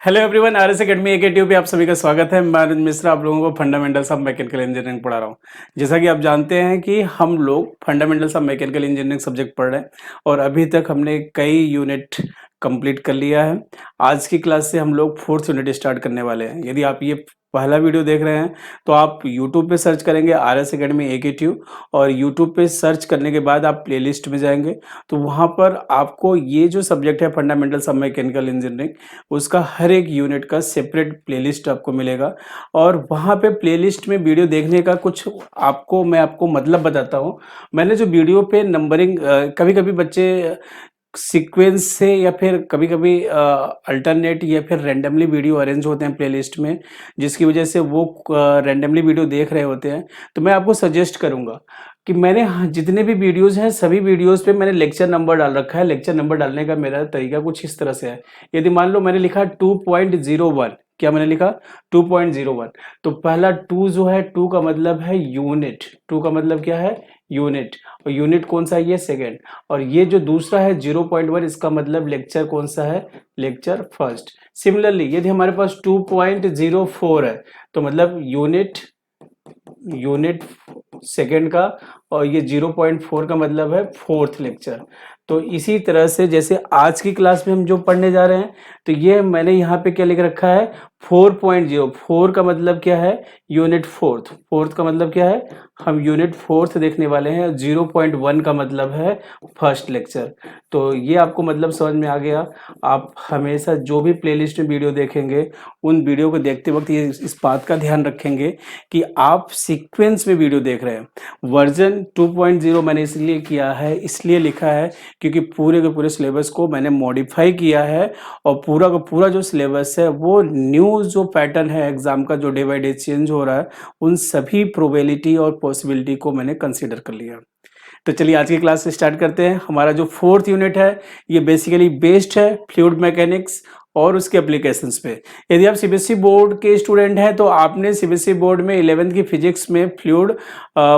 Hello everyone, RS academy AKTU पे आप सभी का स्वागत है। मैं अरुण मिश्रा आप लोगों को फंडामेंटल्स ऑफ मैकेनिकल इंजीनियरिंग पढ़ा रहा हूँ। जैसा कि आप जानते हैं कि हम लोग fundamentals of mechanical engineering subject पढ़ रहे हैं और अभी तक हमने कई यूनिट कंप्लीट कर लिया है। आज की क्लास से हम लोग फोर्थ यूनिट स्टार्ट करने वाले हैं। यदि आप ये पहला वीडियो देख रहे हैं तो आप यूट्यूब पे सर्च करेंगे आरएस एकेडमी एकेटीयू और यूट्यूब पे सर्च करने के बाद आप प्लेलिस्ट में जाएंगे तो वहाँ पर आपको ये जो सब्जेक्ट है फंडामेंटल्स ऑफ मैकेनिकल इंजीनियरिंग उसका हर एक यूनिट का सेपरेट प्लेलिस्ट आपको मिलेगा और वहाँ पे प्लेलिस्ट में वीडियो देखने का कुछ मैं आपको मतलब बताता हूँ। मैंने जो वीडियो पे नंबरिंग कभी कभी बच्चे सीक्वेंस से या फिर कभी कभी अल्टरनेट या फिर रैंडमली वीडियो अरेंज होते हैं प्लेलिस्ट में, जिसकी वजह से वो रैंडमली वीडियो देख रहे होते हैं। तो मैं आपको सजेस्ट करूंगा कि मैंने जितने भी वीडियोस हैं सभी वीडियोस पे मैंने लेक्चर नंबर डाल रखा है। लेक्चर नंबर डालने का मेरा तरीका कुछ इस तरह से है। यदि मान लो मैंने लिखा 2.01, क्या मैंने लिखा 2.01, तो पहला 2 जो है 2 का मतलब है यूनिट। 2 का मतलब क्या है? यूनिट। और यूनिट कौन सा है? ये सेकेंड। और ये जो दूसरा है 0.1, इसका मतलब लेक्चर कौन सा है? Lecture first. सिमिलरली यदि हमारे पास 2.04 है तो मतलब यूनिट सेकेंड का, और ये 0.4 का मतलब है फोर्थ लेक्चर। तो इसी तरह से जैसे आज की क्लास में हम जो पढ़ने जा रहे हैं तो ये मैंने यहाँ पे क्या लिख रखा है 4.0। 4 का मतलब क्या है? Unit fourth. फोर्थ का मतलब क्या है? हम यूनिट फोर्थ देखने वाले हैं। 0.1 का मतलब है फर्स्ट लेक्चर। तो ये आपको मतलब समझ में आ गया। आप हमेशा जो भी प्लेलिस्ट में वीडियो देखेंगे उन वीडियो को देखते वक्त ये इस बात का ध्यान रखेंगे कि आप सीक्वेंस में वीडियो देख रहे हैं। वर्जन 2.0 मैंने इसलिए किया है, इसलिए लिखा है क्योंकि पूरे के पूरे सिलेबस को मैंने मॉडिफाई किया है और पूरा का पूरा जो सिलेबस है वो न्यू जो पैटर्न है एग्जाम का, जो डे बाई डे चेंज हो रहा है, उन सभी प्रोबेबिलिटी और पॉसिबिलिटी को मैंने कंसीडर कर लिया। तो चलिए आज की क्लास स्टार्ट करते हैं। हमारा जो फोर्थ यूनिट है ये बेसिकली बेस्ड है फ्लूइड मैकेनिक्स और उसके एप्लीकेशंस पे। यदि आप सीबीएसई बोर्ड के स्टूडेंट हैं तो आपने सीबीएसई बोर्ड में 11th की फिजिक्स में फ्लूइड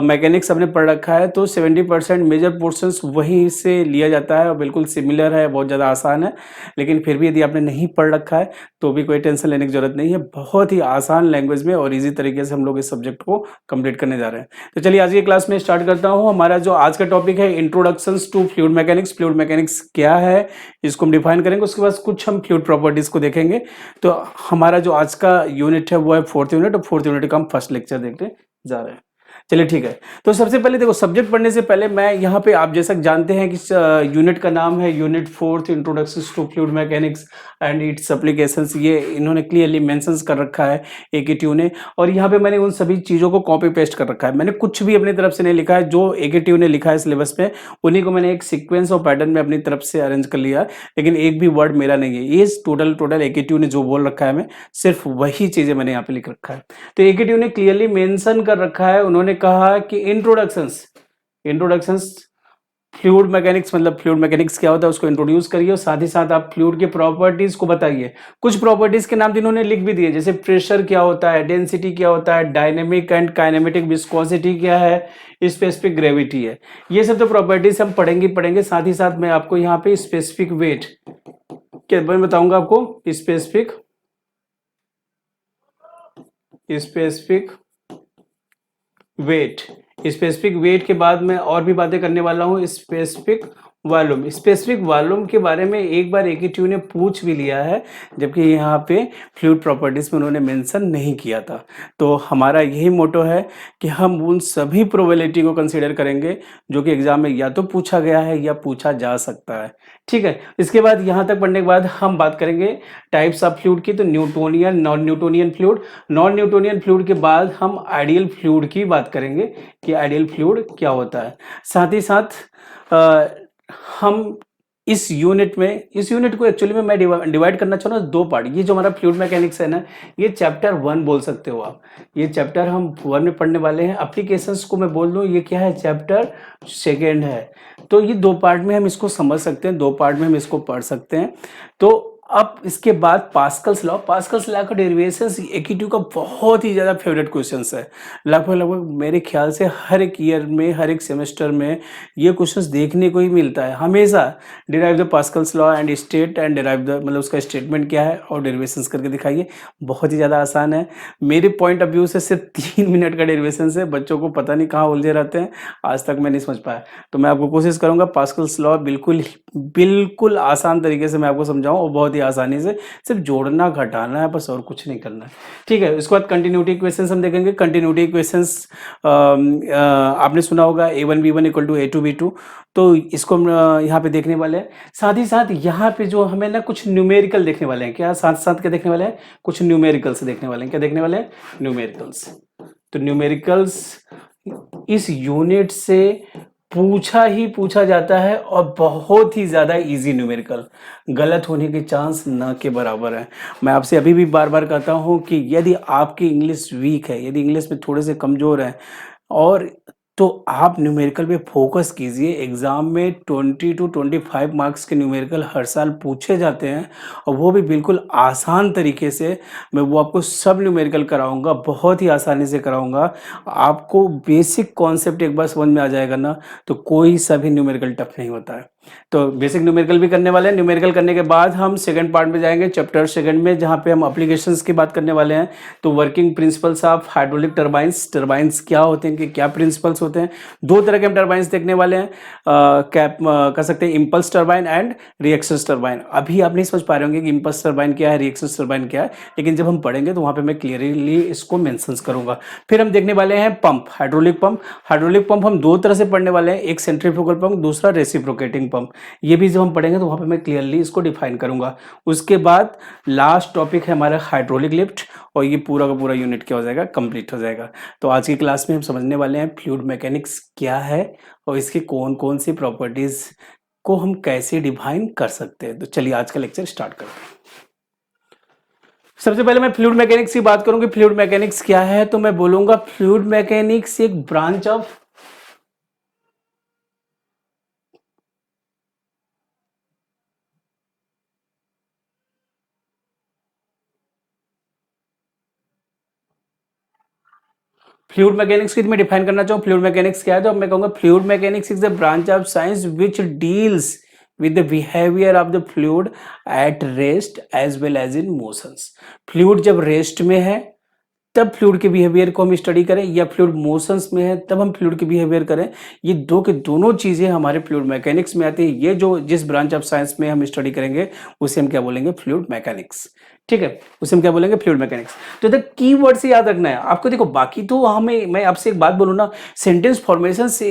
मैकेनिक्स आपने पढ़ रखा है, तो 70% मेजर पोर्शंस वहीं से लिया जाता है और बिल्कुल सिमिलर है, बहुत ज़्यादा आसान है। लेकिन फिर भी यदि आपने नहीं पढ़ रखा है तो भी कोई टेंशन लेने की जरूरत नहीं है। बहुत ही आसान लैंग्वेज में और ईजी तरीके से हम लोग इस सब्जेक्ट को कंप्लीट करने जा रहे हैं। तो चलिए आज की क्लास में स्टार्ट करता हूँ। हमारा जो आज का टॉपिक है introductions to fluid mechanics. Fluid mechanics क्या है इसको हम डिफाइन करेंगे, उसके बाद कुछ हम फ्लूइड प्रॉपर्टीज को देखेंगे। तो हमारा जो आज का यूनिट है वो है फोर्थ यूनिट, और फोर्थ यूनिट का हम फर्स्ट लेक्चर देखने जा रहे हैं। चलिए ठीक है। तो सबसे पहले देखो, सब्जेक्ट पढ़ने से पहले मैं यहाँ पे, आप जैसा जानते हैं कि यूनिट का नाम है unit fourth introduction to fluid mechanics and its applications. ये इन्होंने क्लियरली मेंशंस कर रखा है एकेटीयू ने, और यहाँ पे मैंने उन सभी चीज़ों को कॉपी पेस्ट कर रखा है। मैंने कुछ भी अपनी तरफ से नहीं लिखा है, जो एकेटीयू ने लिखा है सिलेबस में उन्हीं को मैंने एक सीक्वेंस और पैटर्न में अपनी तरफ से अरेंज कर लिया। लेकिन एक भी वर्ड मेरा नहीं है, ये टोटल एकेटीयू ने जो बोल रखा है मैं सिर्फ वही चीज़ें मैंने यहाँ पे लिख रखा है। तो एकेटीयू ने क्लियरली मेंशन कर रखा है, उन्होंने कहा कि इंट्रोडक्शंस फ्लूइड मैकेनिक्स, मतलब फ्लूइड मैकेनिक्स क्या होता है उसको इंट्रोड्यूस करिए और साथ ही साथ आप फ्लूइड के प्रॉपर्टीज को बताइए। कुछ प्रॉपर्टीज के नाम इन्होंने लिख भी दिए, जैसे प्रेशर क्या होता है, डेंसिटी क्या होता है, डायनेमिक एंड काइनेमेटिक विस्कोसिटी क्या है, स्पेसिफिक ग्रेविटी है। ये सब तो प्रॉपर्टीज हम पढ़ेंगे। साथ ही साथ मैं आपको यहाँ पे स्पेसिफिक वेट क्या मैं बताऊंगा आपको, स्पेसिफिक वेट के बाद मैं और भी बातें करने वाला हूँ। स्पेसिफिक वॉल्यूम के बारे में एक बार एकेटीयू ने पूछ भी लिया है, जबकि यहाँ पे फ्लूइड प्रॉपर्टीज में उन्होंने मेंशन नहीं किया था। तो हमारा यही मोटो है कि हम उन सभी प्रोबेबिलिटी को कंसीडर करेंगे जो कि एग्जाम में या तो पूछा गया है या पूछा जा सकता है। ठीक है, इसके बाद यहाँ तक पढ़ने के बाद हम बात करेंगे टाइप्स ऑफ फ्लूइड की। तो Newtonian, non Newtonian fluid. Non Newtonian fluid के बाद हम आइडियल फ्लूइड की बात करेंगे कि आइडियल फ्लूइड क्या होता है। साथ ही साथ हम इस यूनिट को एक्चुअली में मैं डिवाइड करना चाह रहा हूँ दो पार्ट। ये जो हमारा फ्लूइड मैकेनिक्स है ना, ये चैप्टर 1 बोल सकते हो आप। ये चैप्टर हम 1 में पढ़ने वाले हैं। एप्लीकेशंस को मैं बोल दूं ये क्या है, चैप्टर 2 है। तो ये दो पार्ट में हम इसको समझ सकते हैं, दो पार्ट में हम इसको पढ़ सकते हैं। तो अब इसके बाद पास्कल्स लॉ का डेरिवेशंस AQ का बहुत ही ज़्यादा फेवरेट क्वेश्चंस है। लगभग लगभग मेरे ख्याल से हर एक ईयर में, हर एक सेमेस्टर में ये क्वेश्चंस देखने को ही मिलता है हमेशा। Derive the Pascal's law and state and derive the, मतलब उसका स्टेटमेंट क्या है और डेरिवेशंस करके दिखाइए। बहुत ही ज़्यादा आसान है। मेरे पॉइंट ऑफ व्यू से सिर्फ 3 मिनट का डेरिवेशंस है। बच्चों को पता नहीं कहाँ उलझे रहते हैं, आज तक मैं नहीं समझ पाया। तो मैं आपको कोशिश करूँगा पास्कल्स लॉ बिल्कुल बिल्कुल आसान तरीके से मैं आपको समझाऊँ और बहुत ही आसानी से, सिर्फ जोड़ना घटाना है बस और कुछ नहीं करना है। ठीक है, उसके बाद कंटिन्यूटी इक्वेशंस हम देखेंगे। कंटिन्यूटी इक्वेशंस आपने सुना होगा A1 B1 equal to A2 B2, तो इसको हम यहाँ पे देखने वाले हैं। साथ ही साथ यहाँ पे जो हमें ना कुछ न्यूमेरिकल देखने वाले हैं। क्या साथ साथ क्या देखने वाले हैं? कुछ न्यूमेरिकल्स देखने वाले हैं। क्या देखने वाले हैं? न्यूमेरिकल्स। तो न्यूमेरिकल्स इस यूनिट से पूछा जाता है और बहुत ही ज़्यादा इजी न्यूमेरिकल, गलत होने के चांस ना के बराबर है। मैं आपसे अभी भी बार बार कहता हूँ कि यदि आपकी इंग्लिश वीक है, यदि इंग्लिश में थोड़े से कमज़ोर हैं, और तो आप न्यूमेरिकल पे फोकस कीजिए। एग्ज़ाम में 20 to 25 मार्क्स के न्यूमेरिकल हर साल पूछे जाते हैं और वो भी बिल्कुल आसान तरीके से। मैं वो आपको सब न्यूमेरिकल कराऊंगा, बहुत ही आसानी से कराऊंगा। आपको बेसिक कॉन्सेप्ट एक बार समझ में आ जाएगा ना, तो कोई सा भी न्यूमेरिकल टफ नहीं होता है। तो बेसिक न्यूमेरिकल भी करने वाले हैं। न्यूमेरिकल करने के बाद हम सेकंड पार्ट में जाएंगे, चैप्टर सेकंड में, जहाँ पे हम एप्लीकेशंस की बात करने वाले हैं। तो working principles of hydraulic turbines, turbines क्या होते हैं, कि क्या प्रिंसिपल्स होते हैं। दो तरह के हम टर्बाइंस देखने वाले हैं, कह सकते हैं impulse turbine and reactions turbine. अभी आप नहीं समझ पा रहे होंगे कि इम्पल्स टर्बाइन क्या है, रिएक्शंस टर्बाइन क्या है, लेकिन जब हम पढ़ेंगे तो वहाँ पे मैं क्लियरली इसको मेंशंस करूंगा। फिर हम देखने वाले हैं pump, hydraulic pump. Hydraulic pump हम दो तरह से पढ़ने वाले हैं, एक सेंट्रीफ्यूगल पंप, दूसरा रेसिप्रोकेटिंग पंप। ये भी जब हम पढ़ेंगे तो वहाँ पे मैं क्लियरली इसको डिफाइन करूंगा। उसके बाद लास्ट टॉपिक है हमारा हाइड्रोलिक लिफ्ट, और ये पूरा का पूरा यूनिट क्या हो जाएगा, कंप्लीट हो जाएगा। तो आज की क्लास में हम समझने वाले हैं फ्लूइड मैकेनिक्स क्या है और इसकी कौन कौन सी प्रॉपर्टीज को हम कैसे डिफाइन कर सकते हैं। तो चलिए आज का लेक्चर स्टार्ट करते हैं। सबसे पहले मैं फ्लूइड मैकेनिक्स की बात करूंगी। फ्लूइड मैकेनिक्स क्या है, तो मैं बोलूंगा फ्लूइड मैकेनिक्स एक ब्रांच ऑफ फ्लूइड मैकेनिक्स की मैं डिफाइन करना चाहूँ फ्लूइड मैकेनिक्स क्या है, तो मैं कहूँगा fluid mechanics is the branch of science which deals with the behavior of the fluid at rest as well as in motions। Fluid जब रेस्ट में है तब फ्लूइड के बिहेवियर को हम स्टडी करें, या फ्लूइड मोशंस में है तब हम फ्लूइड के बिहेवियर करें। ये दो के दोनों चीजें हमारे फ्लूइड मैकेनिक्स में आती है। ये जो जिस ब्रांच ऑफ साइंस में हम स्टडी करेंगे उसे हम क्या बोलेंगे, फ्लूइड मैकेनिक्स। ठीक है, उसे हम क्या बोलेंगे, फ्लूइड मैकेनिक्स। तो इधर कीवर्ड से याद रखना है आपको। देखो बाकी तो हमें, मैं आपसे एक बात बोलूँ ना, सेंटेंस फॉर्मेशन से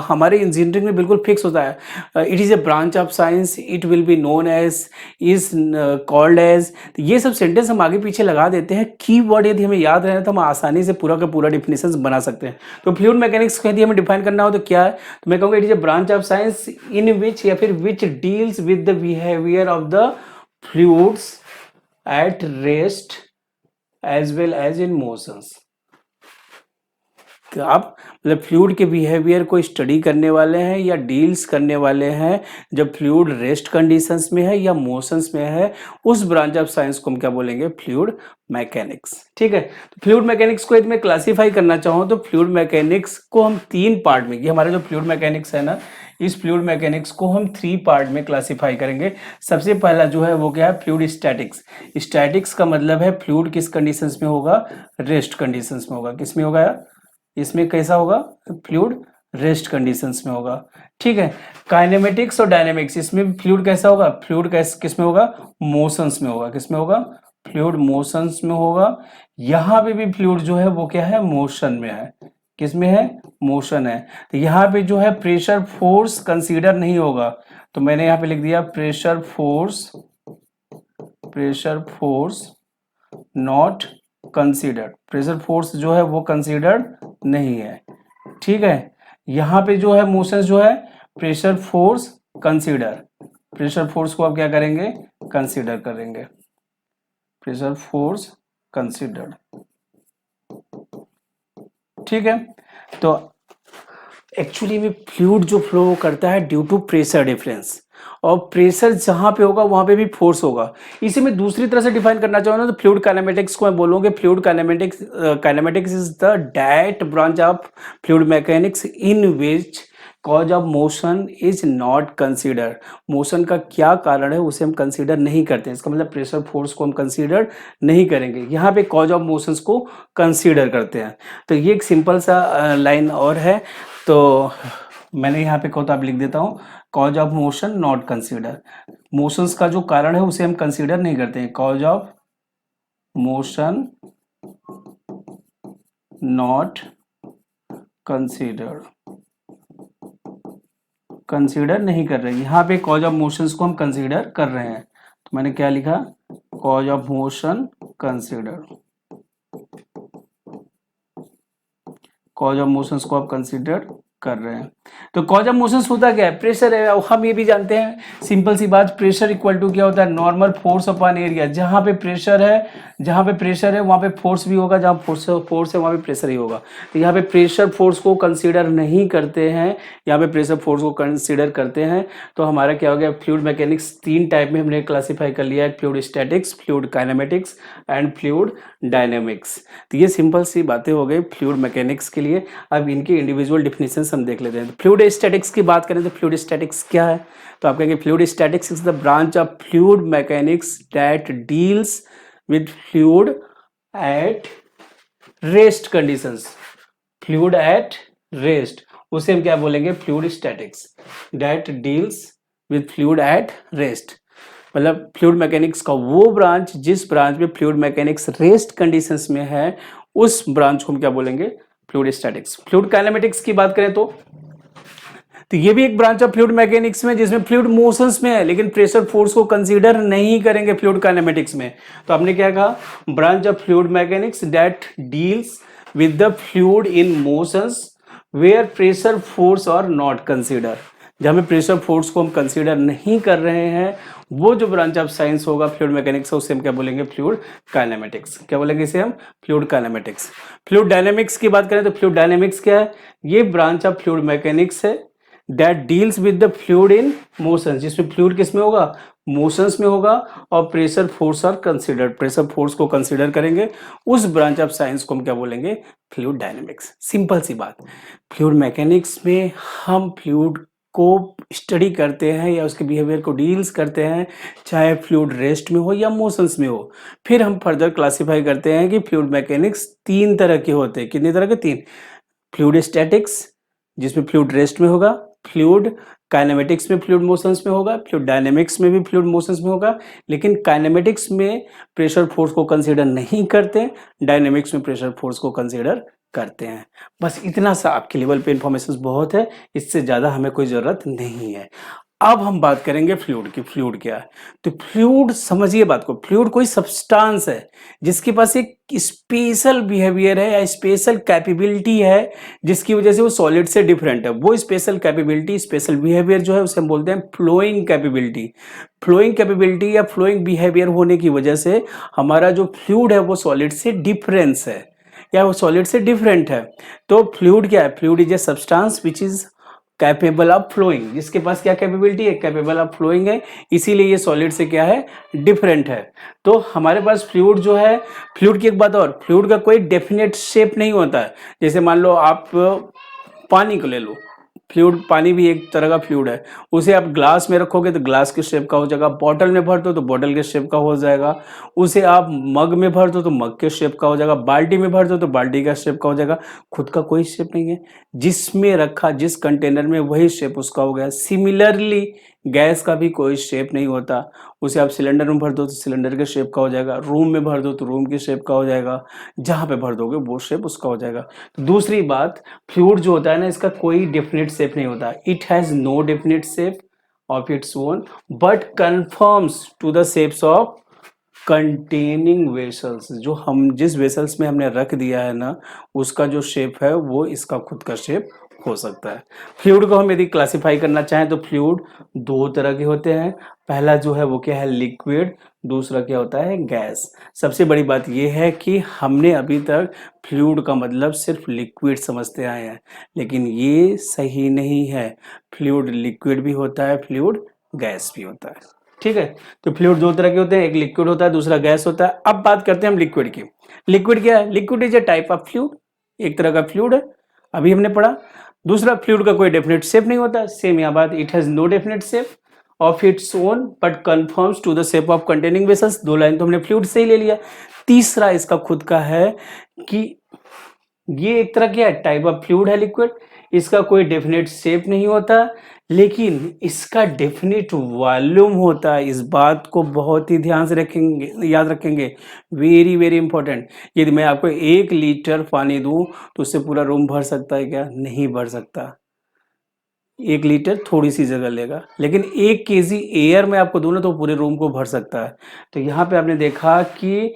हमारे इंजीनियरिंग में बिल्कुल फिक्स होता है। It is a branch of science, it will be known as, is called as. ये सब सेंटेंस हम आगे पीछे लगा देते हैं। कीवर्ड यदि हमें याद रहे तो हम आसानी से पूरा का पूरा डिफिनेशन बना सकते हैं। तो फ्लूइड मैकेनिक्स यदि हमें डिफाइन करना हो तो क्या है, तो मैं कहूँगा it is a branch of science in which, या फिर which deals with the behaviour of the fluids at rest as well as in motions। तो आप मतलब फ्लूइड के बिहेवियर को स्टडी करने वाले हैं या डील्स करने वाले हैं जब फ्लूइड रेस्ट कंडीशंस में है या मोशंस में है, उस ब्रांच ऑफ साइंस को हम क्या बोलेंगे, फ्लूइड मैकेनिक्स। ठीक है, तो फ्लूइड मैकेनिक्स को यदि मैं क्लासीफाई करना चाहूँ तो फ्लूइड मैकेनिक्स को हम तीन पार्ट में, ये हमारे जो फ्लूइड मैकेनिक्स है ना, इस फ्लूइड मैकेनिक्स को हम 3 पार्ट में क्लासीफाई करेंगे। सबसे पहला जो है वो क्या है, फ्लूइड स्टैटिक्स। स्टैटिक्स का मतलब है फ्लूइड किस कंडीशंस में होगा, रेस्ट कंडीशंस में होगा। किस में होगा यार, इसमें कैसा होगा, फ्लूइड रेस्ट कंडीशंस में होगा। ठीक है, काइनेमेटिक्स और डायनेमिक्स, इसमें फ्लूइड कैसा होगा, फ्लूइड किस में होगा, मोशंस में होगा। किस में होगा, फ्लूइड मोशंस में होगा। यहाँ पे भी फ्लूइड जो है वो क्या है, मोशन में है। किस में है, मोशन है। तो यहाँ पे जो है प्रेशर फोर्स कंसीडर नहीं होगा, तो मैंने यहाँ पे लिख दिया pressure force not considered. Pressure force जो है वो कंसीडर्ड नहीं है। ठीक है, यहाँ पे जो है मोशन जो है pressure force consider, pressure force को आप क्या करेंगे, कंसीडर करेंगे, प्रेशर फोर्स कंसीडर्ड। ठीक है, तो एक्चुअली में फ्लूइड जो फ्लो करता है ड्यू टू प्रेशर डिफरेंस, और प्रेशर जहाँ पे होगा वहाँ पे भी फोर्स होगा। इसे मैं दूसरी तरह से डिफाइन करना चाहूँ ना तो फ्लूइड काइनेमेटिक्स को मैं बोलूँगा fluid kinematics is the direct branch of fluid mechanics in which cause of motion is not consider. Motion का क्या कारण है उसे हम कंसीडर नहीं करते, इसका मतलब प्रेशर फोर्स को हम कंसीडर नहीं करेंगे, यहाँ पे कॉज ऑफ मोशंस को कंसीडर करते हैं। तो ये एक सिंपल सा लाइन और है, तो मैंने यहाँ पे तो आप लिख देता हूँ cause of motion not consider. Motions का जो कारण है उसे हम कंसीडर नहीं करते हैं, cause of motion not consider, consider नहीं कर रहे हैं। यहाँ पे कॉज ऑफ मोशंस को हम कंसीडर कर रहे हैं, तो मैंने क्या लिखा, cause of motion consider, cause of motions को आप कंसीडर कर रहे हैं। तो कॉज ऑफ मोशंस होता क्या है, प्रेशर है। हम ये भी जानते हैं सिंपल सी बात, प्रेशर इक्वल टू क्या होता है, नॉर्मल फोर्स अपॉन एरिया। जहाँ पे प्रेशर है वहाँ पे फोर्स भी होगा, जहाँ फोर्स है वहाँ पे प्रेशर ही होगा। तो यहाँ पे प्रेशर फोर्स को कंसीडर नहीं करते हैं, यहाँ पे प्रेशर फोर्स को कंसीडर करते हैं। तो हमारा क्या हो गया, फ्लूइड मैकेनिक्स 3 टाइप में हमने क्लासीफाई कर लिया है, fluid statics, fluid kinematics and fluid dynamics. तो ये सिंपल सी बातें हो गई फ्लूइड मैकेनिक्स के लिए। अब इनकी इंडिविजुअल डिफिनेशंस हम देख लेते हैं। फ्लूइड स्टैटिक्स की बात करें तो फ्लूइड स्टैटिक्स क्या है, तो आप कहेंगे fluid statics is the branch of fluid mechanics that deals with fluid at rest conditions. Fluid at rest, उसे हम क्या बोलेंगे, fluid statics that deals with fluid at rest. मतलब फ्लूइड मैकेनिक्स का वो ब्रांच जिस ब्रांच में फ्लूइड मैकेनिक्स रेस्ट कंडीशंस में है, उस ब्रांच को हम क्या बोलेंगे, फ्लूइड स्टैटिक्स। फ्लूइड काइनेमेटिक्स की बात करें तो ये भी एक ब्रांच ऑफ फ्लूइड मैकेनिक्स में जिसमें फ्लूइड मोशंस में है, लेकिन प्रेशर फोर्स को कंसीडर नहीं करेंगे फ्लूइड काइनेमेटिक्स में। तो आपने क्या कहा, branch of fluid mechanics that deals with the fluid in motions where pressure force are not consider. जहां में प्रेशर फोर्स को हम कंसीडर नहीं कर रहे हैं, वो जो ब्रांच ऑफ साइंस होगा फ्लूइड मैकेनिक्स उसे हम क्या बोलेंगे, फ्लूइड काइनेमेटिक्स। क्या बोलेंगे इसे हम, फ्लूइड काइनेमेटिक्स। फ्लूइड डायनेमिक्स की बात करें तो फ्लूइड डायनेमिक्स क्या है, ये ब्रांच ऑफ फ्लूइड मैकेनिक्स है that deals with the fluid in motion, जिसमें फ्लूइड किस में होगा, मोशंस में होगा, और pressure force are considered, pressure force को कंसीडर करेंगे। उस ब्रांच ऑफ साइंस को हम क्या बोलेंगे, फ्लूइड डायनेमिक्स। सिंपल सी बात, फ्लूइड मैकेनिक्स में हम फ्लूइड को स्टडी करते हैं या उसके बिहेवियर को डील्स करते हैं, चाहे फ्लूइड रेस्ट में हो या मोशंस में हो। फिर हम फर्दर क्लासीफाई करते हैं कि फ्लूइड मैकेनिक्स 3 तरह के होते हैं। कितने तरह के, 3। फ्लूइड स्टैटिक्स जिसमें फ्लूइड रेस्ट में होगा, फ्लूइड काइनेमेटिक्स में फ्लूइड मोशंस में होगा, फ्लूइड डायनेमिक्स में भी फ्लूइड मोशंस में होगा। लेकिन काइनेमेटिक्स में प्रेशर फोर्स को कंसीडर नहीं करते, डायनेमिक्स में प्रेशर फोर्स को कंसीडर करते हैं। बस इतना सा आपके लेवल पे इंफॉर्मेशन बहुत है, इससे ज़्यादा हमें कोई ज़रूरत नहीं है। अब हम बात करेंगे फ्लूइड की। फ्लूइड क्या है, तो फ्लूइड समझिए बात को, फ्लूइड कोई सब्सटेंस है जिसके पास एक स्पेशल बिहेवियर है या स्पेशल कैपेबिलिटी है, जिसकी वजह से वो सॉलिड से डिफरेंट है। वो स्पेशल कैपेबिलिटी, स्पेशल बिहेवियर जो है उसे हम बोलते हैं फ्लोइंग कैपेबिलिटी। फ्लोइंग कैपेबिलिटी या फ्लोइंग बिहेवियर होने की वजह से हमारा जो फ्लूइड है वो सॉलिड से डिफरेंस है या वो सॉलिड से डिफरेंट है। तो फ्लूइड क्या है, fluid is a substance which is capable of flowing, जिसके पास क्या कैपेबिलिटी है, कैपेबल ऑफ फ्लोइंग है, इसीलिए ये सॉलिड से क्या है, डिफरेंट है। तो हमारे पास फ्लूइड जो है, फ्लूइड की एक बात और, फ्लूइड का कोई डेफिनेट शेप नहीं होता है। जैसे मान लो आप पानी को ले लो, फ्लूइड, पानी भी एक तरह का फ्लूइड है, उसे आप ग्लास में रखोगे तो ग्लास के शेप का हो जाएगा, बॉटल में भर दो तो बॉटल के शेप का हो जाएगा, उसे आप मग में भर दो तो मग के शेप का हो जाएगा, बाल्टी में भर दो तो बाल्टी का शेप का हो जाएगा। खुद का कोई शेप नहीं है, जिसमें रखा जिस कंटेनर में वही शेप उसका हो गया। सिमिलरली गैस का भी कोई शेप नहीं होता, उसे आप सिलेंडर में भर दो तो सिलेंडर के शेप का हो जाएगा, रूम में भर दो तो रूम की शेप का हो जाएगा, जहाँ पे भर दोगे वो शेप उसका हो जाएगा। तो दूसरी बात, फ्लूइड जो होता है ना, इसका कोई डेफिनेट शेप नहीं होता, it has no definite shape of its own but conforms to the shapes of containing vessels. जो हम जिस वेसल्स में हमने रख दिया है ना, उसका जो शेप है वो इसका खुद का शेप हो सकता है। फ्लूइड को हम यदि क्लासिफाई करना चाहें तो फ्लूइड 2 तरह के होते हैं। पहला जो है वो क्या है, लिक्विड, दूसरा क्या होता है, गैस। सबसे बड़ी बात यह है कि हमने अभी तक फ्लूइड का मतलब सिर्फ लिक्विड समझते आए हैं, लेकिन ये सही नहीं है। फ्लूइड लिक्विड भी होता है, फ्लूइड गैस भी होता है। ठीक है, तो फ्लूइड दो तरह के होते हैं, एक लिक्विड होता है, दूसरा गैस होता है। अब बात करते हैं हम लिक्विड की। लिक्विड क्या है? Liquid is a type of fluid, एक तरह का फ्लूइड है, अभी हमने पढ़ा। दूसरा, फ्लूइड का कोई डेफिनेट शेप नहीं होता, सेम यहाँ बात, it has no definite shape of its own but conforms to the shape of containing vessels. दो लाइन तो हमने फ्लूइड से ही ले लिया। तीसरा इसका खुद का है कि ये एक तरह क्या टाइप ऑफ फ्लूइड है लिक्विड, इसका कोई डेफिनेट शेप नहीं होता, लेकिन इसका डेफिनेट वॉल्यूम होता है। इस बात को बहुत ही ध्यान से रखेंगे, याद रखेंगे, वेरी वेरी इंपॉर्टेंट। यदि मैं आपको 1 लीटर पानी दूं तो उससे पूरा रूम भर सकता है क्या? नहीं भर सकता। 1 लीटर थोड़ी सी जगह लेगा, लेकिन 1 केजी एयर में आपको दूं ना तो पूरे रूम को भर सकता है। तो यहाँ पे आपने देखा कि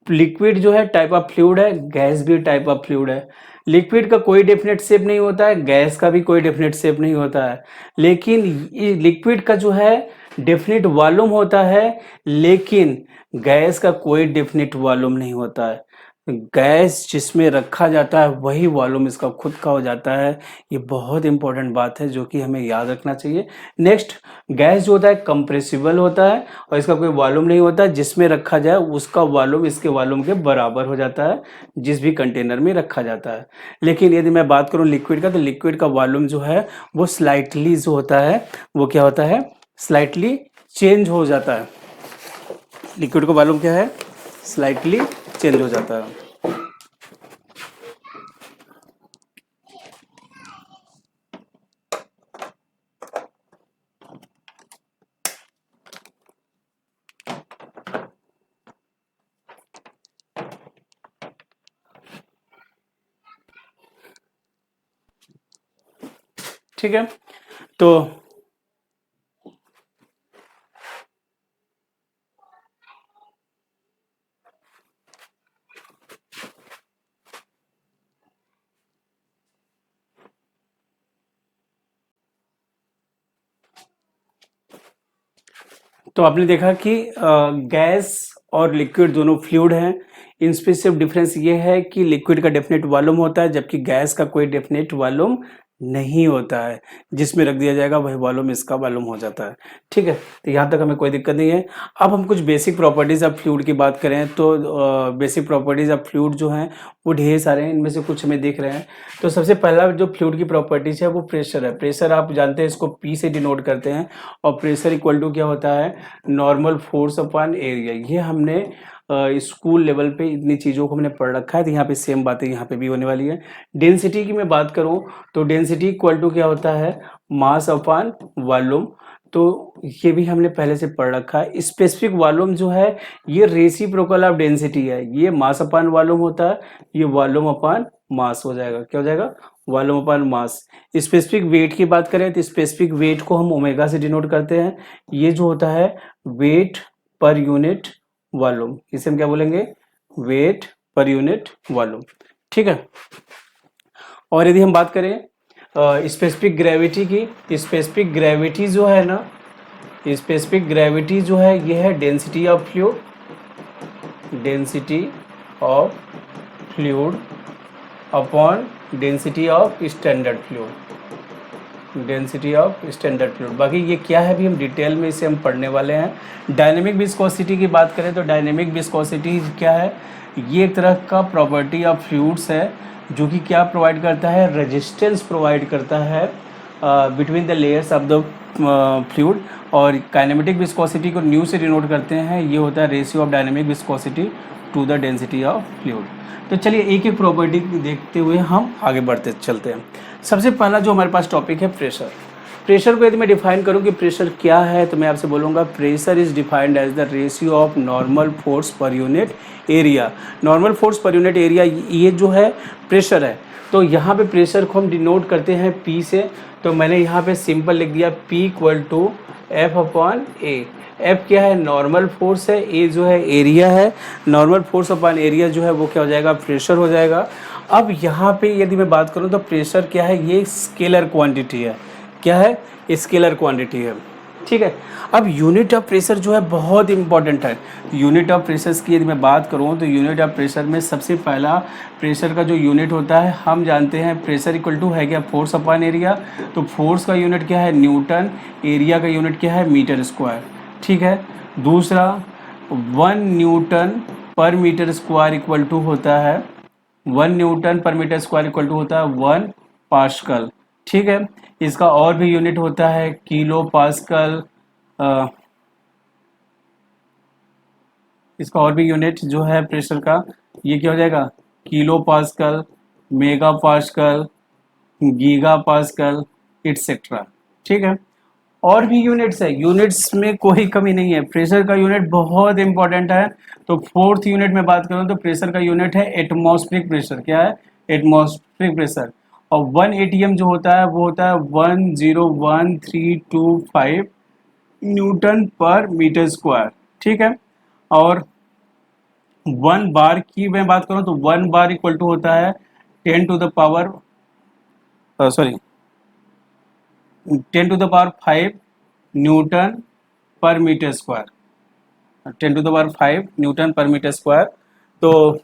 लिक्विड जो है टाइप ऑफ फ्लूइड है, गैस भी टाइप ऑफ फ्लूइड है। लिक्विड का कोई डेफिनेट शेप नहीं होता है, गैस का भी कोई डेफिनेट शेप नहीं होता है, लेकिन ये लिक्विड का जो है डेफिनेट वॉल्यूम होता है, लेकिन गैस का कोई डेफिनेट वॉल्यूम नहीं होता है। गैस जिसमें रखा जाता है वही वॉल्यूम इसका खुद का हो जाता है। ये बहुत इंपॉर्टेंट बात है जो कि हमें याद रखना चाहिए। नेक्स्ट, गैस जो होता है कंप्रेसिबल होता है और इसका कोई वॉल्यूम नहीं होता, जिसमें रखा जाए उसका वॉल्यूम इसके वॉल्यूम के बराबर हो जाता है जिस भी कंटेनर में रखा जाता है। लेकिन यदि मैं बात करूं लिक्विड का, तो लिक्विड का वॉल्यूम जो है वो स्लाइटली जो होता है वो क्या होता है? स्लाइटली चेंज हो जाता है। लिक्विड का वॉल्यूम क्या है? स्लाइटली चेंज हो जाता है। ठीक है, तो आपने देखा कि गैस और लिक्विड दोनों फ्लूइड हैं। इनमें सिर्फ डिफरेंस ये है कि लिक्विड का डेफिनेट वॉल्यूम होता है जबकि गैस का कोई डेफिनेट वॉल्यूम नहीं होता है, जिसमें रख दिया जाएगा वही वॉल्यूम इसका वॉल्यूम हो जाता है। ठीक है, तो यहाँ तक हमें कोई दिक्कत नहीं है। अब हम कुछ बेसिक प्रॉपर्टीज ऑफ फ्लूइड की बात करें तो बेसिक प्रॉपर्टीज ऑफ फ्लूइड जो हैं वो ढेर सारे हैं, इनमें से कुछ हमें दिख रहे हैं। तो सबसे पहला जो फ्लूइड की प्रॉपर्टीज है वो प्रेशर है। प्रेशर आप जानते हैं, इसको पी से डिनोट करते हैं, और प्रेशर इक्वल टू क्या होता है? Normal force upon area. ये हमने स्कूल लेवल पे इतनी चीज़ों को हमने पढ़ रखा है, तो यहाँ पे सेम बातें यहाँ पे भी होने वाली है। डेंसिटी की मैं बात करूँ तो डेंसिटी इक्वल टू क्या होता है? मास अपॉन वॉल्यूम। तो ये भी हमने पहले से पढ़ रखा है। स्पेसिफिक वॉल्यूम जो है ये रेसिप्रोकल ऑफ डेंसिटी है, ये मास अपॉन वॉल्यूम होता है, ये वॉल्यूम अपॉन मास हो जाएगा। क्या हो जाएगा? Volume upon mass. Specific weight की बात करें तो स्पेसिफिक वेट को हम ओमेगा से डिनोट करते हैं। ये जो होता है वेट पर यूनिट वॉल्यूम, इसे हम क्या बोलेंगे? Wait per unit volume. ठीक है, और यदि हम बात करें स्पेसिफिक ग्रेविटी की, स्पेसिफिक ग्रेविटी जो है ना, स्पेसिफिक ग्रेविटी जो है ये है density of fluid, density of fluid upon density of standard fluid, density of standard fluid. बाकी ये क्या है भी हम डिटेल में इसे हम पढ़ने वाले हैं। डायनेमिक विस्कोसिटी की बात करें तो डायनेमिक विस्कोसिटी क्या है? ये एक तरह का प्रॉपर्टी ऑफ फ्लूइड्स है जो कि क्या प्रोवाइड करता है? रेजिस्टेंस प्रोवाइड करता है between the layers of the fluid. और काइनेमेटिक विस्कोसिटी को न्यू से डिनोट करते हैं, ये होता है ratio of dynamic viscosity to the density of fluid. तो चलिए एक एक प्रॉपर्टी देखते हुए हम आगे बढ़ते चलते हैं। सबसे पहला जो हमारे पास टॉपिक है प्रेशर। प्रेशर को यदि मैं डिफाइन करूं कि प्रेशर क्या है तो मैं आपसे बोलूँगा pressure is defined as the ratio of normal force per unit area. Normal force per unit area ये जो है प्रेशर है। तो यहाँ पे प्रेशर को हम डिनोट करते हैं P से, तो मैंने यहाँ पे सिंपल लिख दिया P equal to F upon A. F क्या है? नॉर्मल फोर्स है, A जो है एरिया है। नॉर्मल फोर्स अपॉन एरिया जो है वो क्या हो जाएगा? प्रेशर हो जाएगा। अब यहाँ पे यदि मैं बात करूँ तो प्रेशर क्या है? ये स्केलर क्वांटिटी है। क्या है? स्केलर क्वांटिटी है। ठीक है। अब यूनिट ऑफ प्रेशर जो है बहुत इंपॉर्टेंट है। यूनिट ऑफ प्रेशर की यदि मैं बात करूँ तो यूनिट ऑफ प्रेशर में सबसे पहला प्रेशर का जो यूनिट होता है, हम जानते हैं प्रेशर इक्वल टू है क्या, फोर्स अपॉन एरिया। तो फोर्स का यूनिट क्या है, न्यूटन। एरिया का यूनिट क्या है, मीटर स्क्वायर। ठीक है। दूसरा 1 Newton per metre square equal to होता है 1 Newton per metre square equal to होता है 1 पास्कल। ठीक है। इसका और भी यूनिट होता है किलो पास्कल। इसका और भी यूनिट जो है प्रेशर का, ये क्या हो जाएगा, kilo pascal, mega pascal, giga pascal, et cetera. ठीक है। और भी यूनिट्स है, यूनिट्स में कोई कमी नहीं है, प्रेशर का यूनिट बहुत इंपॉर्टेंट है। तो फोर्थ यूनिट में बात करूं तो प्रेशर का यूनिट है एटमॉस्फेरिक प्रेशर। क्या है, एटमॉस्फेरिक प्रेशर। और 1 atm जो होता है वो होता है 101,325 न्यूटन पर मीटर स्क्वायर। ठीक है। और 1 बार की मैं बात करूं तो 1 बार इक्वल टू होता है 10 to the power, sorry 10 to the power 5 newton per metre square. 10 to the power 5 newton per metre square. तो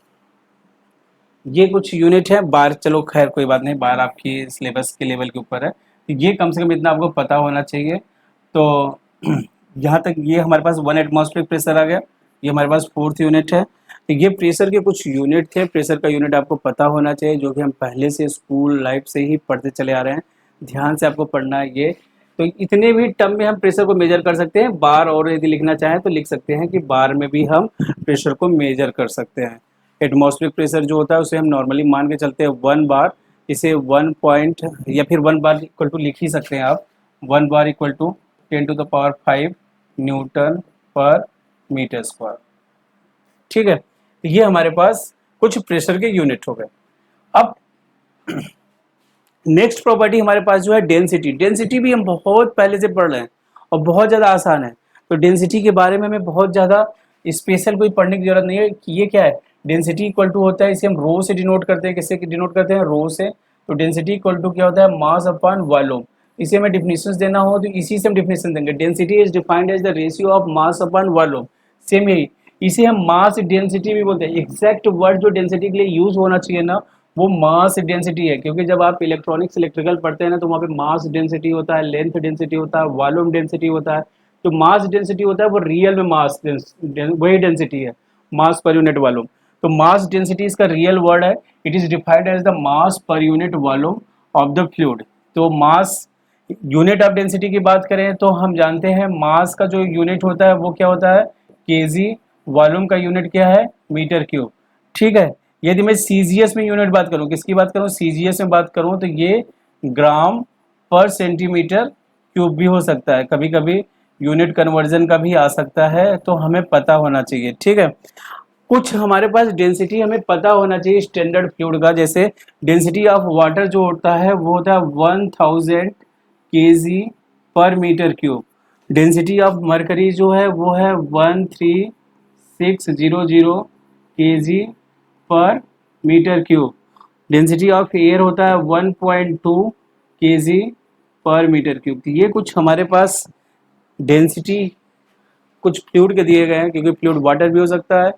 ये कुछ यूनिट है। बार चलो खैर कोई बात नहीं, बार आपकी सिलेबस के लेवल के ऊपर है, तो ये कम से कम इतना आपको पता होना चाहिए। तो यहाँ तक ये हमारे पास 1 एटमॉस्फेरिक प्रेशर आ गया। ये हमारे पास फोर्थ यूनिट है। तो ये प्रेशर के कुछ यूनिट थे। प्रेशर का यूनिट आपको पता होना चाहिए, जो कि हम पहले से स्कूल लाइफ से ही पढ़ते चले आ रहे हैं। ध्यान से आपको पढ़ना है ये। तो इतने भी टर्म में हम प्रेशर को मेजर कर सकते हैं। बार और यदि लिखना चाहें तो लिख सकते हैं कि बार में भी हम प्रेशर को मेजर कर सकते हैं। एटमॉस्फेरिक प्रेशर जो होता है उसे हम नॉर्मली मान के चलते हैं 1 बार। इसे 1 पॉइंट या फिर 1 बार इक्वल टू लिख ही सकते हैं आप। 1 bar equal to 10 to the power 5 newton per metre square. ठीक है। तो ये हमारे पास कुछ प्रेशर के यूनिट हो गए। अब नेक्स्ट प्रॉपर्टी हमारे पास जो है डेंसिटी। डेंसिटी भी हम बहुत पहले से पढ़ रहे हैं और बहुत ज़्यादा आसान है। तो डेंसिटी के बारे में हमें बहुत ज़्यादा स्पेशल कोई पढ़ने की जरूरत नहीं है कि ये क्या है। डेंसिटी इक्वल टू होता है, इसे हम रो से डिनोट करते हैं। किससे डिनोट करते हैं, रो से। तो डेंसिटी इक्वल टू क्या होता है, मास अपॉन वॉल्यूम। इसे हमें डिफिनेशन देना हो तो इसी से हम डिफिनेशन देंगे। Density is defined as the ratio of mass upon volume. Same यही, इसे हम मास डेंसिटी भी बोलते हैं। एग्जैक्ट वर्ड जो डेंसिटी के लिए यूज होना चाहिए ना, वो मास डेंसिटी है। क्योंकि जब आप इलेक्ट्रॉनिक्स इलेक्ट्रिकल पढ़ते हैं ना, तो वहाँ पे मास डेंसिटी होता है, लेंथ डेंसिटी होता है, वॉल्यूम डेंसिटी होता है। तो मास डेंसिटी होता है वो रियल में मास वही डेंसिटी है, मास पर यूनिट वॉल्यूम। तो मास डेंसिटी इसका रियल वर्ड है। It is defined as the mass per unit volume of the fluid. तो मास यूनिट ऑफ डेंसिटी की बात करें तो हम जानते हैं मास का जो यूनिट होता है वो क्या होता है, केजी। वॉल्यूम का यूनिट क्या है, मीटर क्यूब। ठीक है। यदि मैं सीजीएस में यूनिट बात करूं, किसकी बात करूं, सीजीएस में बात करूं, तो ये ग्राम पर सेंटीमीटर क्यूब भी हो सकता है। कभी कभी यूनिट कन्वर्जन का भी आ सकता है, तो हमें पता होना चाहिए। ठीक है। कुछ हमारे पास डेंसिटी हमें पता होना चाहिए स्टैंडर्ड फ्लूइड का। जैसे डेंसिटी ऑफ वाटर जो होता है वो होता है 1000 KG per metre cube. Density of mercury जो है वो है 13600 KG per metre cube. Density of air होता है 1.2 केजी पर मीटर क्यूब। तो ये कुछ हमारे पास डेंसिटी कुछ फ्लूइड के दिए गए हैं, क्योंकि फ्लूइड वाटर भी हो सकता है,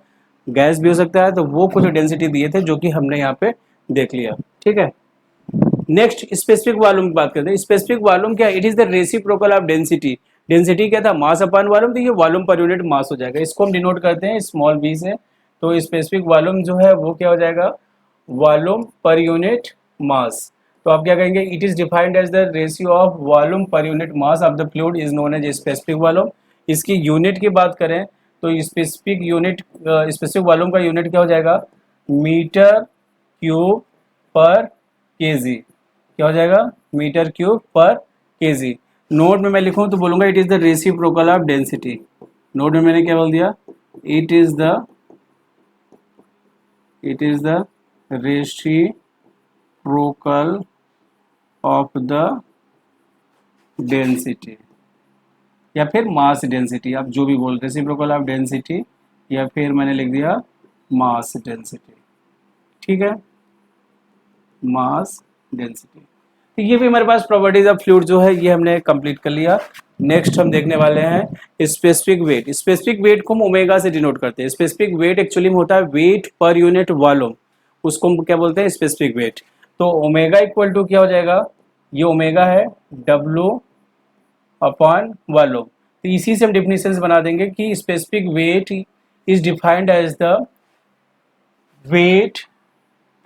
गैस भी हो सकता है। तो वो कुछ डेंसिटी दिए थे जो कि हमने यहाँ पे देख लिया। ठीक है। नेक्स्ट स्पेसिफिक वॉल्यूम की बात करते हैं। स्पेसिफिक वॉल्यूम क्या है, it is the reciprocal of density. Density क्या था, मास अपॉन वॉल्यूम। तो ये वॉल्यूम पर यूनिट मास हो जाएगा। इसको हम डिनोट करते हैं स्मॉल v से। तो स्पेसिफिक वॉल्यूम जो है वो क्या हो जाएगा, वॉल्यूम पर यूनिट मास। तो आप क्या कहेंगे, it is defined as the ratio of volume per unit mass of the fluid is known as specific volume. इसकी यूनिट की बात करें तो स्पेसिफिक यूनिट, स्पेसिफिक वॉल्यूम का यूनिट क्या हो जाएगा, मीटर क्यूब पर केजी। क्या हो जाएगा, मीटर क्यूब पर केजी। नोट में मैं लिखूं तो बोलूंगा it is the reciprocal of density. Note में मैंने क्या बोल दिया, it is the reciprocal of the density, या फिर मास डेंसिटी, आप जो भी बोल, रेसिप्रोकल ऑफ डेंसिटी, या फिर मैंने लिख दिया मास डेंसिटी। ठीक है, मास डेंसिटी। तो ये भी हमारे पास प्रॉपर्टीज ऑफ फ्लूइड जो है ये हमने कंप्लीट कर लिया। नेक्स्ट हम देखने वाले हैं स्पेसिफिक वेट। स्पेसिफिक वेट को हम ओमेगा से डिनोट करते हैं। स्पेसिफिक वेट एक्चुअली में होता है वेट पर यूनिट वॉल्यूम, उसको हम क्या बोलते हैं स्पेसिफिक वेट। तो ओमेगा इक्वल टू क्या हो जाएगा, ये ओमेगा है W अपॉन वॉल्यूम। तो इसी से हम डिफिनेशंस बना देंगे कि specific weight is defined as the weight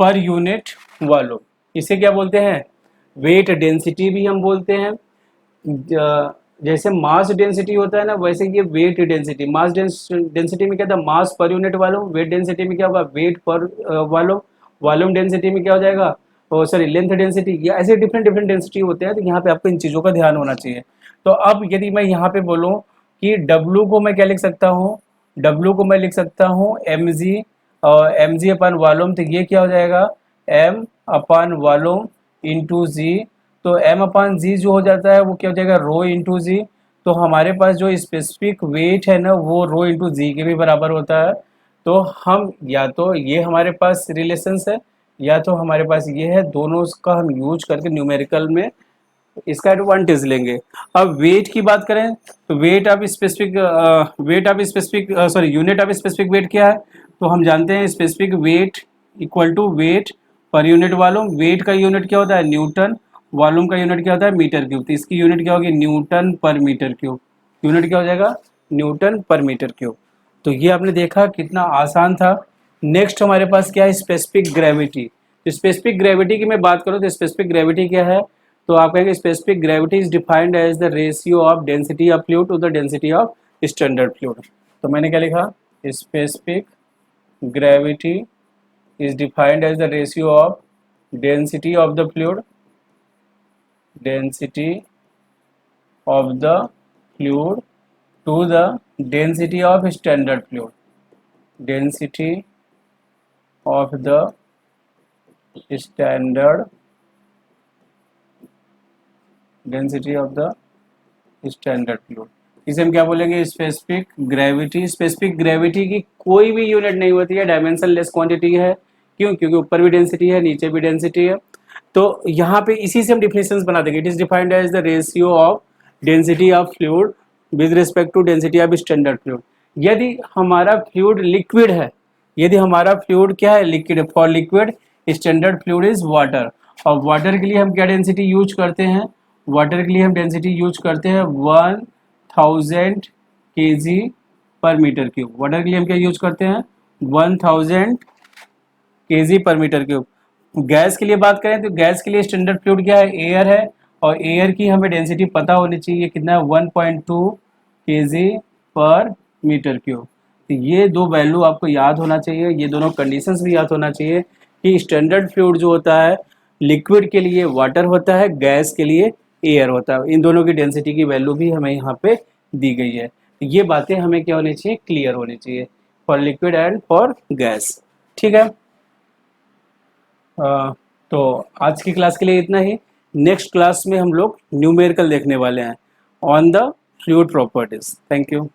per unit volume. इसे क्या बोलते हैं, वेट डेंसिटी भी हम बोलते हैं। जैसे मास डेंसिटी होता है ना, वैसे ये वेट डेंसिटी। मास डेंसिटी में क्या था, मास per unit volume. Weight density में क्या होगा, वेट पर वॉल्यूम। वॉल्यूम डेंसिटी में क्या हो जाएगा, सॉरी लेंथ डेंसिटी। ये ऐसे डिफरेंट डिफरेंट डेंसिटी होते हैं, तो यहाँ पे आपको इन चीज़ों का ध्यान होना चाहिए। तो अब यदि मैं यहाँ पे बोलूँ कि W को मैं क्या लिख सकता हूँ, W को मैं लिख सकता हूँ mg, और mg अपन वॉल्यूम, तो ये क्या हो जाएगा m अपन वॉल्यूम इंटू जी। तो m अपन जी जो हो जाता है वो क्या हो जाएगा रो इंटू जी। तो हमारे पास जो स्पेसिफिक वेट है ना वो रो इंटू जी के भी बराबर होता है। तो हम या तो ये हमारे पास रिलेशंस है या तो हमारे पास ये है, दोनों का हम यूज करके न्यूमेरिकल में इसका एडवांटेज लेंगे। अब वेट की बात करें तो weight of specific sorry unit of specific weight क्या है, तो हम जानते हैं specific weight equal to weight per unit volume. Weight का यूनिट क्या होता है न्यूटन, वॉल्यूम का यूनिट क्या होता है मीटर क्यूब। तो इसकी यूनिट क्या होगी Newton per metre cube. Unit क्या हो जाएगा न्यूटन पर मीटर क्यूब। तो ये आपने देखा कितना आसान था। नेक्स्ट हमारे पास क्या है स्पेसिफिक ग्रेविटी। स्पेसिफिक ग्रेविटी की मैं बात करूँ तो स्पेसिफिक ग्रेविटी क्या है, तो आप कहेंगे specific gravity is defined as the ratio of density of fluid to the density of standard fluid. तो मैंने क्या लिखा, specific gravity is defined as the ratio of density of the fluid, density of the fluid to the density of standard fluid, density of the standard, density of the standard fluid. इसे हम क्या बोलेंगे specific gravity. Specific gravity की कोई भी unit नहीं होती है, डायमेंशन लेस क्वांटिटी है। क्यों, क्योंकि ऊपर भी डेंसिटी है नीचे भी डेंसिटी है। तो यहाँ पे इसी से हम डिफिनेशंस बना देंगे। It is defined as the ratio of density of fluid with respect to density of standard fluid. यदि हमारा फ्लूइड लिक्विड है, यदि हमारा फ्लूइड क्या है liquid, for liquid standard fluid is water. और वाटर के लिए हम क्या डेंसिटी यूज करते हैं, वाटर के लिए हम डेंसिटी यूज करते हैं 1000 kg पर मीटर क्यूब। वाटर के लिए हम क्या यूज करते हैं 1000 kg पर मीटर क्यूब। गैस के लिए बात करें तो गैस के लिए स्टैंडर्ड फ्लूइड क्या है एयर है, और एयर की हमें डेंसिटी पता होनी चाहिए कितना है 1.2 kg पर मीटर क्यूब। तो ये दो वैल्यू आपको याद होना चाहिए, ये दोनों कंडीशंस भी याद होना चाहिए कि स्टैंडर्ड फ्लूइड जो होता है लिक्विड के लिए वाटर होता है, गैस के लिए एयर होता है। इन दोनों की डेंसिटी की वैल्यू भी हमें यहाँ पे दी गई है। ये बातें हमें क्या होनी चाहिए क्लियर होनी चाहिए for liquid and for gas. ठीक है, तो आज की क्लास के लिए इतना ही। नेक्स्ट क्लास में हम लोग न्यूमेरिकल देखने वाले हैं on the fluid properties. Thank you.